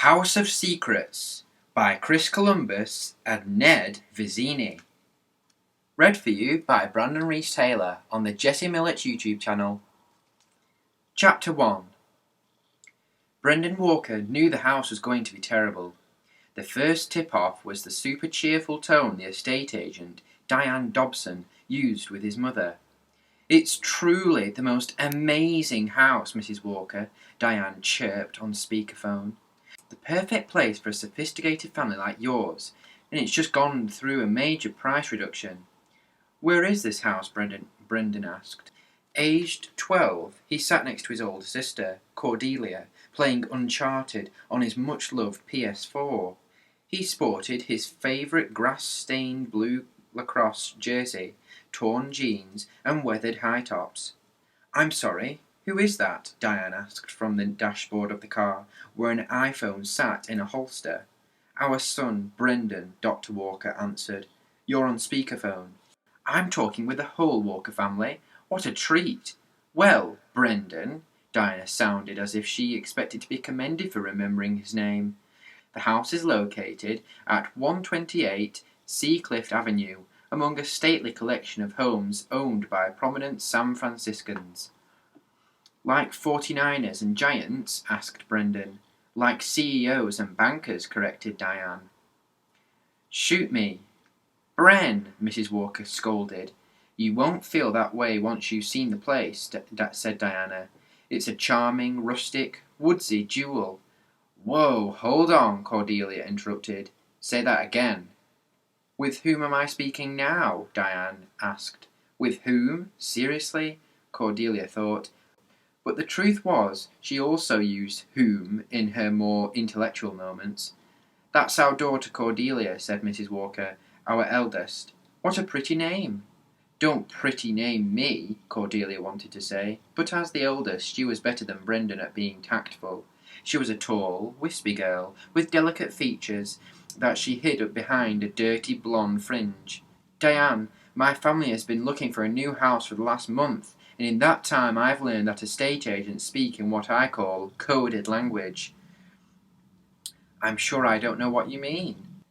House of Secrets by Chris Columbus and Ned Vizzini. Read for you by Brandon Reese Taylor on the Jesse Millette YouTube channel. Chapter 1. Brendan Walker knew the house was going to be terrible. The first tip-off was the super cheerful tone the estate agent, Diane Dobson, used with his mother. "It's truly the most amazing house, Mrs. Walker," Diane chirped on speakerphone. "The perfect place for a sophisticated family like yours, and it's just gone through a major price reduction." "Where is this house?" Brendan asked. Aged 12, he sat next to his older sister, Cordelia, playing Uncharted on his much-loved PS4. He sported his favourite grass-stained blue lacrosse jersey, torn jeans, and weathered high tops. "I'm sorry, who is that?" Diane asked from the dashboard of the car, where an iPhone sat in a holster. "Our son, Brendan," Dr. Walker answered. "You're on speakerphone." "I'm talking with the whole Walker family. What a treat." "Well, Brendan," Diana sounded as if she expected to be commended for remembering his name. "The house is located at 128 Seacliff Avenue, among a stately collection of homes owned by prominent San Franciscans." "Like 49ers and Giants?" asked Brendan. "Like CEOs and bankers," corrected Diane. "Shoot me." "Bren," Mrs. Walker scolded. "You won't feel that way once you've seen the place," said Diana. "It's a charming, rustic, woodsy jewel." "Whoa, hold on," Cordelia interrupted. "Say that again." "With whom am I speaking now?" Diane asked. With whom? Seriously? Cordelia thought. But the truth was, she also used whom in her more intellectual moments. "That's our daughter Cordelia," said Mrs. Walker, "our eldest. What a pretty name." "Don't pretty name me," Cordelia wanted to say, but as the eldest she was better than Brendan at being tactful. She was a tall, wispy girl, with delicate features that she hid up behind a dirty blonde fringe. "Diane, my family has been looking for a new house for the last month, and in that time I've learned that estate agents speak in what I call coded language." "I'm sure I don't know what you mean."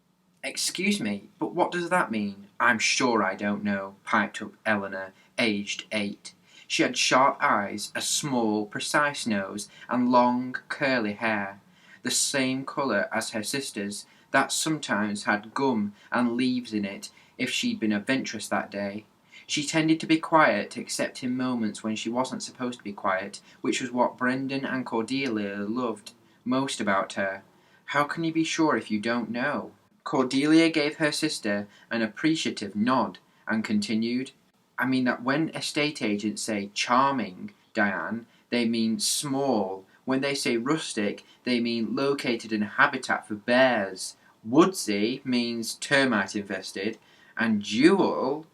"Excuse me, but what does that mean?" "I'm sure I don't know," piped up Eleanor, aged 8. She had sharp eyes, a small, precise nose, and long, curly hair, the same colour as her sister's, that sometimes had gum and leaves in it if she'd been adventurous that day. She tended to be quiet, except in moments when she wasn't supposed to be quiet, which was what Brendan and Cordelia loved most about her. "How can you be sure if you don't know?" Cordelia gave her sister an appreciative nod and continued, "I mean that when estate agents say charming, Diane, they mean small. When they say rustic, they mean located in a habitat for bears. Woodsy means termite infested. And jewel,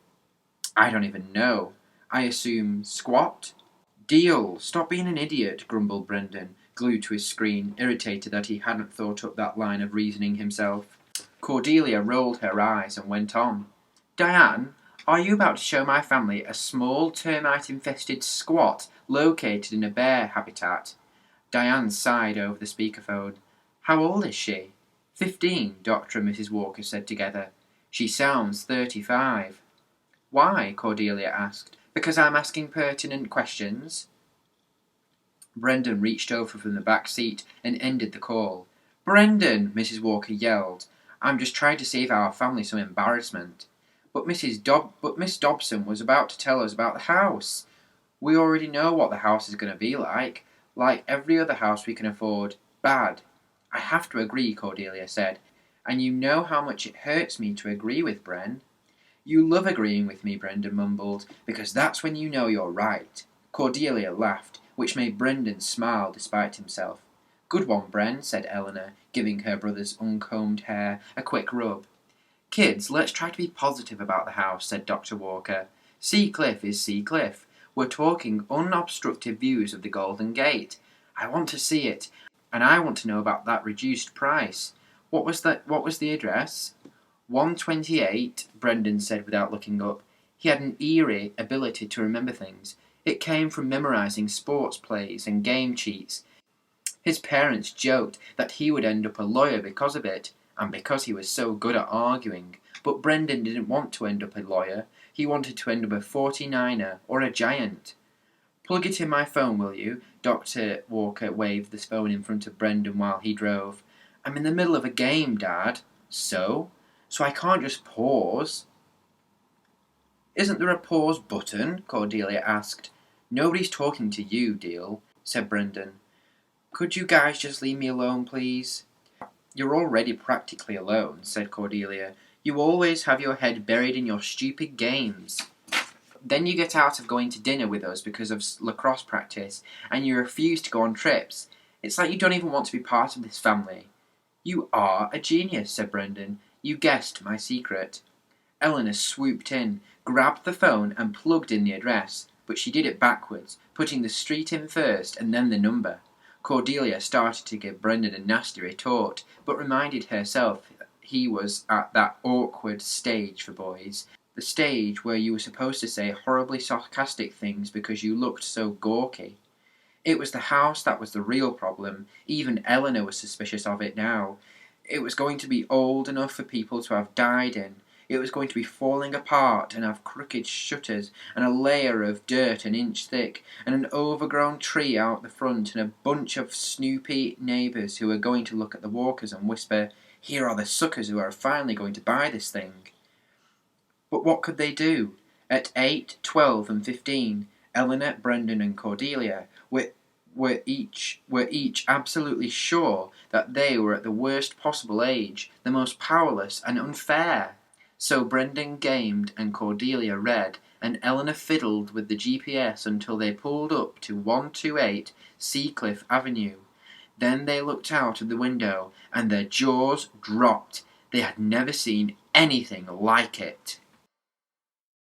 I don't even know. I assume squat?" "Deal. Stop being an idiot," grumbled Brendan, glued to his screen, irritated that he hadn't thought up that line of reasoning himself. Cordelia rolled her eyes and went on. "Diane, are you about to show my family a small termite-infested squat located in a bear habitat?" Diane sighed over the speakerphone. "How old is she?" 15, Dr. and Mrs. Walker said together. "She sounds 35. "Why?" Cordelia asked. "Because I'm asking pertinent questions." Brendan reached over from the back seat and ended the call. "Brendan!" Mrs. Walker yelled. "I'm just trying to save our family some embarrassment." But Miss Dobson was about to tell us about the house." "We already know what the house is going to be like every other house we can afford. Bad." "I have to agree," Cordelia said. "And you know how much it hurts me to agree with Bren." "You love agreeing with me," Brendan mumbled, "because that's when you know you're right." Cordelia laughed, which made Brendan smile despite himself. "Good one, Bren," said Eleanor, giving her brother's uncombed hair a quick rub. "Kids, let's try to be positive about the house," said Dr. Walker. "Seacliff is Seacliff. We're talking unobstructed views of the Golden Gate. I want to see it, and I want to know about that reduced price. What was the address?" 128, Brendan said without looking up. He had an eerie ability to remember things. It came from memorizing sports plays and game cheats. His parents joked that he would end up a lawyer because of it, and because he was so good at arguing. But Brendan didn't want to end up a lawyer. He wanted to end up a 49er or a giant. Plug it in my phone, will you? Dr. Walker waved the phone in front of Brendan while he drove. I'm in the middle of a game, Dad. So? So I can't just pause. Isn't there a pause button? Cordelia asked. Nobody's talking to you, Deal, said Brendan. Could you guys just leave me alone, please? You're already practically alone, said Cordelia. You always have your head buried in your stupid games. Then you get out of going to dinner with us because of lacrosse practice, and you refuse to go on trips. It's like you don't even want to be part of this family. You are a genius, said Brendan. You guessed my secret. Eleanor swooped in, grabbed the phone, and plugged in the address, but she did it backwards, putting the street in first and then the number. Cordelia started to give Brendan a nasty retort, but reminded herself he was at that awkward stage for boys, the stage where you were supposed to say horribly sarcastic things because you looked so gawky. It was the house that was the real problem. Even Eleanor was suspicious of it now. It was going to be old enough for people to have died in. It was going to be falling apart and have crooked shutters and a layer of dirt an inch thick and an overgrown tree out the front and a bunch of snoopy neighbours who were going to look at the Walkers and whisper, "Here are the suckers who are finally going to buy this thing." But what could they do? At 8, 12 and 15, Eleanor, Brendan and Cordelia were each absolutely sure that they were at the worst possible age, the most powerless and unfair. So Brendan gamed and Cordelia read, and Eleanor fiddled with the GPS until they pulled up to 128 Seacliff Avenue. Then they looked out of the window, and their jaws dropped. They had never seen anything like it.